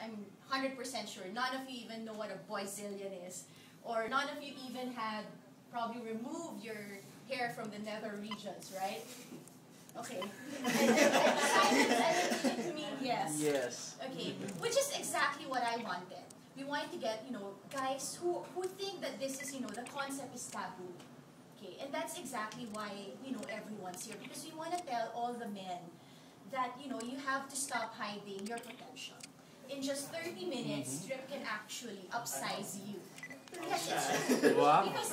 I'm 100% sure none of you even know what a Brazilian is, or none of you even had probably removed your hair from the nether regions, right? Okay. I think to mean yes. Yes. Okay, which is exactly what I wanted. We wanted to get, guys who think that this is, the concept is taboo. Okay, and that's exactly why, everyone's here. Because we want to tell all the men that, you have to stop hiding your potential. In just 30 minutes, strip can actually upsize you. Yes, it's true. Wow. Because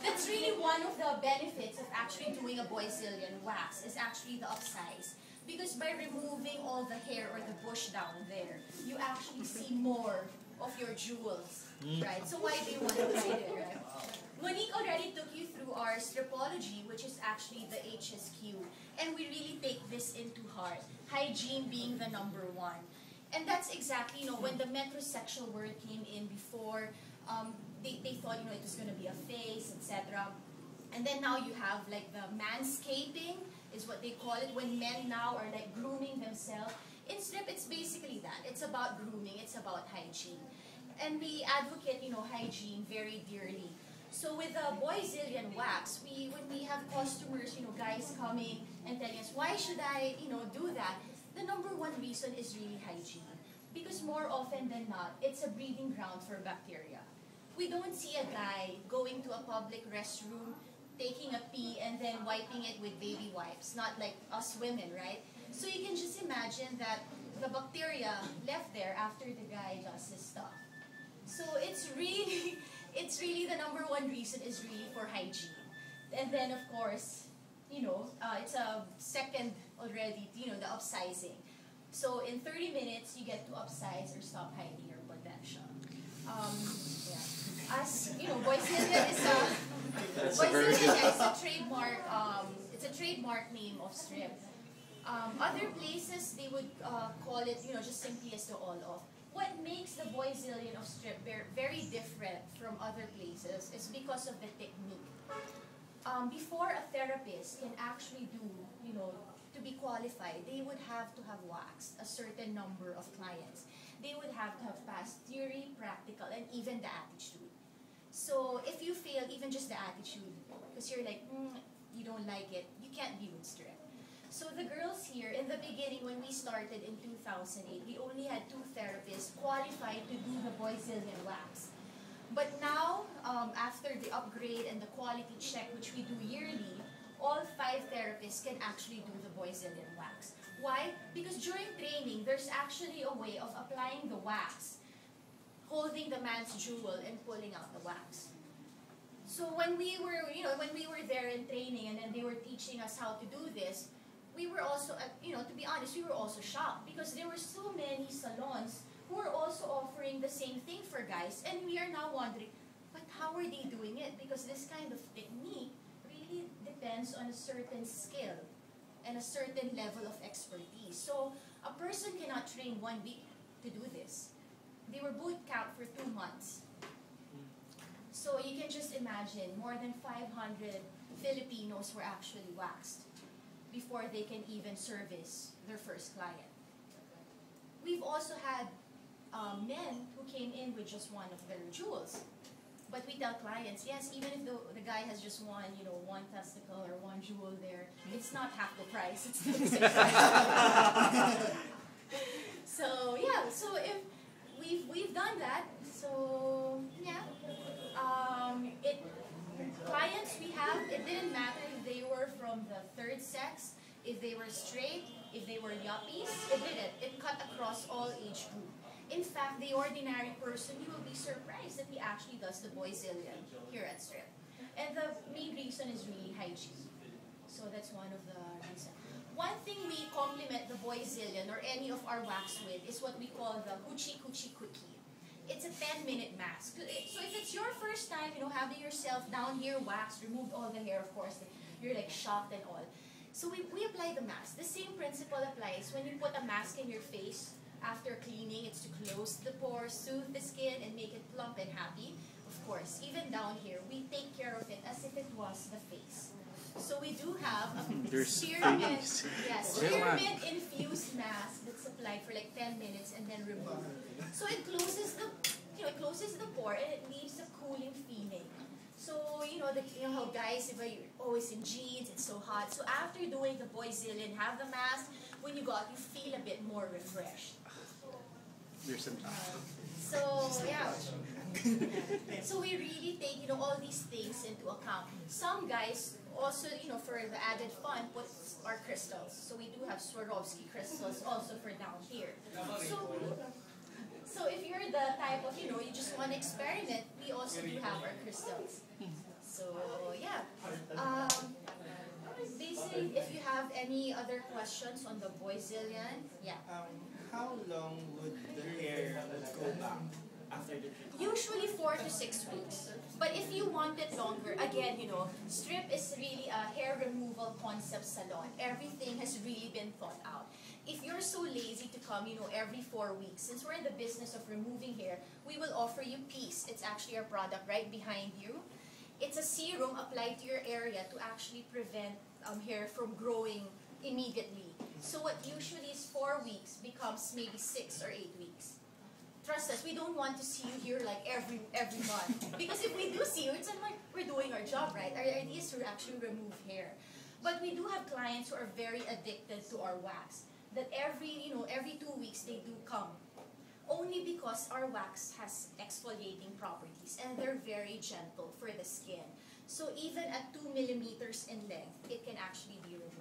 that's really one of the benefits of actually doing a Brazilian wax, is actually the upsize. Because by removing all the hair or the bush down there, you actually see more of your jewels, right? So why do you want to hide it, right? Monique already took you through our stripology, which is actually the HSQ, and we really take this into heart, hygiene being the #1. And that's exactly, when the metrosexual word came in before, they thought, it was going to be a face, etc. And then now you have like the manscaping, is what they call it, when men now are like grooming themselves. In strip, it's basically that. It's about grooming, it's about hygiene. And we advocate, hygiene very dearly. So with the Brazilian wax, when we have customers, guys coming and telling us, why should I, do that? The #1 reason is really hygiene. Because more often than not, it's a breeding ground for bacteria. We don't see a guy going to a public restroom, taking a pee, and then wiping it with baby wipes. Not like us women, right? So you can just imagine that the bacteria left there after the guy does his stuff. So it's really the #1 reason is really for hygiene. And then, of course, it's a second already, the upsizing. So in 30 minutes, you get to upsize or stop hiding your potential. Yeah. As, Brazilian is a trademark, it's a trademark name of strip. Other places, they would call it, just simply as the all-off. What makes the Brazilian of strip very different from other places is because of the technique. Before a therapist can actually do, to be qualified, they would have to have waxed a certain number of clients. They would have to have passed theory, practical, and even the attitude. So if you fail even just the attitude, because you're like, you don't like it, you can't be with strip. So the girls here, in the beginning when we started in 2008, we only had 2 therapists qualified to do the Brazilian wax. But now, after the upgrade and the quality check, which we do yearly, all 5 therapists can actually do the Brazilian wax. Why? Because during training, there's actually a way of applying the wax, holding the man's jewel and pulling out the wax. So when we were, there in training and then they were teaching us how to do this, we were also, to be honest, we were also shocked because there were so many salons who are also offering the same thing for guys, and we are now wondering, but how are they doing it? Because this kind of technique really depends on a certain skill and a certain level of expertise. So a person cannot train 1 week to do this. They were boot camp for 2 months. So you can just imagine, more than 500 Filipinos were actually waxed before they can even service their first client. We've also had men who came in with just one of their jewels. But we tell clients, yes, even if the guy has just one, one testicle or one jewel there, it's not half the price. It's still the same price. So yeah, so if we've done that, so yeah, clients we have, it didn't matter if they were from the 3rd sex, if they were straight, if they were yuppies, it didn't. It cut across all age group. In fact, the ordinary person, you will be surprised that he actually does the Brazilian here at strip. And the main reason is really hygiene. So that's one of the reasons. One thing we complement the Brazilian or any of our wax with is what we call the Hoochie Coochie Quickie. It's a 10-minute mask. So if it's your first time, having yourself down here waxed, removed all the hair, of course, you're like shocked and all. So we apply the mask. The same principle applies when you put a mask in your face. After cleaning, it's to close the pores, soothe the skin, and make it plump and happy. Of course, even down here, we take care of it as if it was the face. So we do have a spearmint infused mask that's applied for like like 10 minutes and then remove. So it closes the, it closes the pore and it leaves a cooling feeling. So, how guys, if you're always in jeans, it's so hot. So after doing the Boyzillion, have the mask, when you go out, you feel a bit more refreshed. There's some. So, yeah. So we really take, all these things into account. Some guys also, for the added fun, put our crystals. So we do have Swarovski crystals also for down here. So if you're the type of, you just want to experiment, we also do have our crystals. So, yeah. Basically, if you have any other questions on the Boyzillion, yeah. How long would the hair go back after the treatment? Usually 4 to 6 weeks. But if you want it longer, again, Strip is really a hair removal concept salon. Everything has really been thought out. If you're so lazy to come, every 4 weeks, since we're in the business of removing hair, we will offer you Peace. It's actually our product right behind you. It's a serum applied to your area to actually prevent hair from growing immediately. So what usually is 4 weeks becomes maybe 6 or 8 weeks. Trust us, we don't want to see you here like every month. Because if we do see you, it's like we're doing our job, right? Our idea is to actually remove hair. But we do have clients who are very addicted to our wax. That every 2 weeks they do come. Only because our wax has exfoliating properties and they're very gentle for the skin. So even at 2 millimeters in length, it can actually be removed.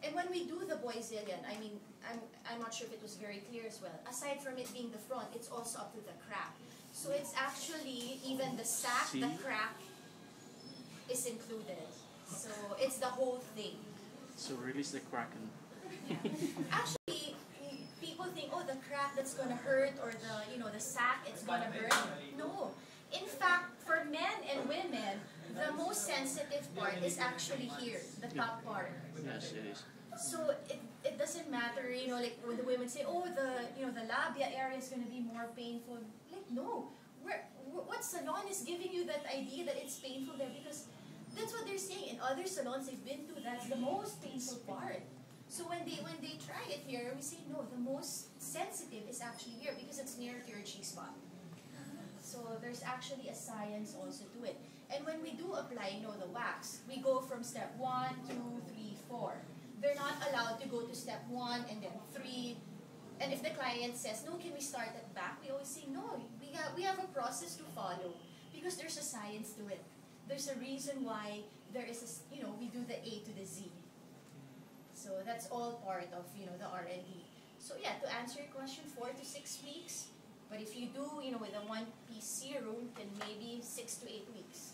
And when we do the Boyzillion, I'm not sure if it was very clear as well. Aside from it being the front, it's also up to the crack. So it's actually even the sack, the crack is included. So it's the whole thing. So release the kraken. Yeah. Actually, people think, oh, the crack that's gonna hurt, or the sack it's gonna hurt. No. In fact, for men and women, the most sensitive part is actually here, the top part. Yes, it is. So it doesn't matter, like when the women say, oh, the labia area is gonna be more painful. Like, no. What salon is giving you that idea that it's painful there? Because that's what they're saying. In other salons they've been to, that's the most painful part. So when they try it here, we say, no, the most sensitive is actually here because it's near to your G-spot. So there's actually a science also to it. And when we do apply, the wax, we go from step 1, 2, 3, 4. They're not allowed to go to step 1 and then 3. And if the client says, no, can we start at back? We always say, no, we have a process to follow because there's a science to it. There's a reason why there is we do the A to the Z. So that's all part of, the R&D. So yeah, to answer your question, 4 to 6 weeks. But if you do, with a one-piece serum, then maybe 6 to 8 weeks.